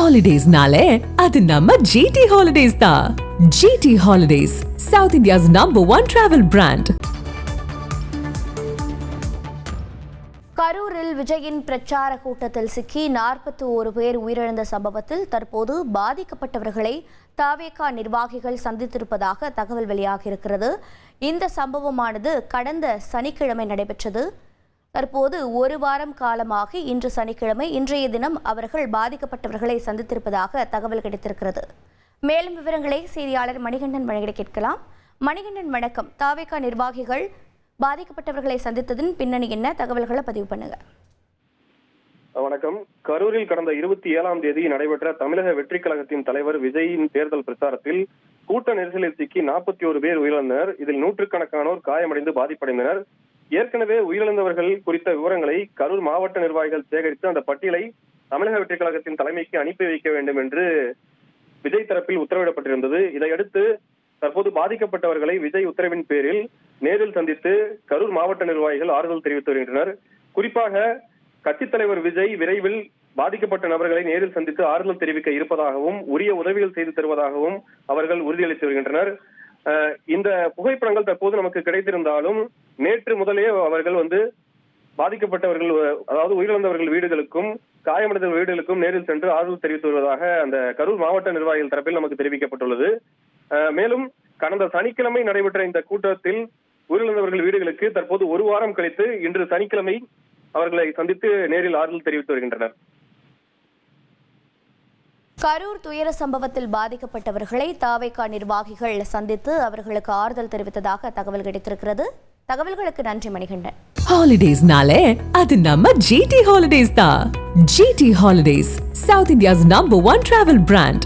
Holidays-nale, அது நம்ம GT Holidays தான். GT Holidays, South India's #1 travel brand. கரூரில் விஜயின் பிரச்சார கூட்டத்தில் சிக்கி 41 பேர் உயிரிழந்த சம்பவத்தில் தற்போது பாதிக்கப்பட்டவர்களை தவேகா நிர்வாகிகள் சந்தித்திருப்பதாக தகவல் வெளியாகியிருக்கிறது. இந்த சம்பவமானது கடந்த சனிக்கிழமை நடைபெற்றது. தற்போது ஒரு வாரம் காலமாக இன்று சனிக்கிழமை இன்றைய தினம் அவர்கள் பாதிக்கப்பட்டவர்களை சந்தித்திருப்பதாக தகவல் கிடைத்திருக்கிறது. மேலும் விவரங்களை செய்தியாளர் மணிகண்டன் வழங்கிட கேட்கலாம். மணிகண்டன் வணக்கம். தவேகா நிர்வாகிகள் பாதிக்கப்பட்டவர்களை சந்தித்ததின் பின்னணி என்ன, தகவல்களை பதிவு பண்ணுங்க. வணக்கம். கரூரில் கடந்த 27ஆம் தேதி நடைபெற்ற தமிழக வெற்றி கழகத்தின் தலைவர் விஜயின் தேர்தல் பிரச்சாரத்தில் கூட்ட நெரிசலில் சிக்கி 41 பேர் உயிரிழந்தனர். இதில் நூற்றுக்கணக்கானோர் காயமடைந்து பாதிப்படைந்தனர். ஏற்கனவே உயிரிழந்தவர்கள் குறித்த விவரங்களை கரூர் மாவட்ட நிர்வாகிகள் சேகரித்து அந்த பட்டியலை தமிழக வெற்றி கழகத்தின் தலைமைக்கு அனுப்பி வைக்க வேண்டும் என்று விஜய் தரப்பில் உத்தரவிடப்பட்டிருந்தது. இதையடுத்து தற்போது பாதிக்கப்பட்டவர்களை விஜய் உத்தரவின் பேரில் நேரில் சந்தித்து கரூர் மாவட்ட நிர்வாகிகள் ஆறுதல் தெரிவித்து வருகின்றனர். குறிப்பாக கட்சித் தலைவர் விஜய் விரைவில் பாதிக்கப்பட்ட நபர்களை நேரில் சந்தித்து ஆறுதல் தெரிவிக்க இருப்பதாகவும் உரிய உதவிகள் செய்து தருவதாகவும் அவர்கள் உறுதியளித்து வருகின்றனர். இந்த புகைப்படங்கள் தற்போது நமக்கு கிடைத்திருந்தாலும் நேற்று முதலே அவர்கள் பாதிக்கப்பட்டவர்கள், அதாவது உயிரிழந்தவர்கள் வீடுகளுக்கும் காயமடைந்த வீடுகளுக்கும் நேரில் சென்று ஆறுதல் தெரிவித்து வருவதாக அந்த கரூர் மாவட்ட நிர்வாகிகள் தரப்பில் நமக்கு தெரிவிக்கப்பட்டுள்ளது. மேலும் கடந்த சனிக்கிழமை நடைபெற்ற இந்த கூட்டத்தில் உயிரிழந்தவர்கள் வீடுகளுக்கு தற்போது ஒரு வாரம் கழித்து இன்று சனிக்கிழமை அவர்களை சந்தித்து நேரில் ஆறுதல் தெரிவித்து வருகின்றனர். கரூர் துயர சம்பவத்தில் பாதிக்கப்பட்டவர்களை தவேகா நிர்வாகிகள் சந்தித்து அவர்களுக்கு ஆறுதல் தெரிவித்ததாக தகவல் கிடைத்திருக்கிறது. தகவல்களுக்கு நன்றி மணிகண்டன். Holidays-nale, அது நம்ம GT Holidays தான். GT Holidays, South India's #1 travel brand.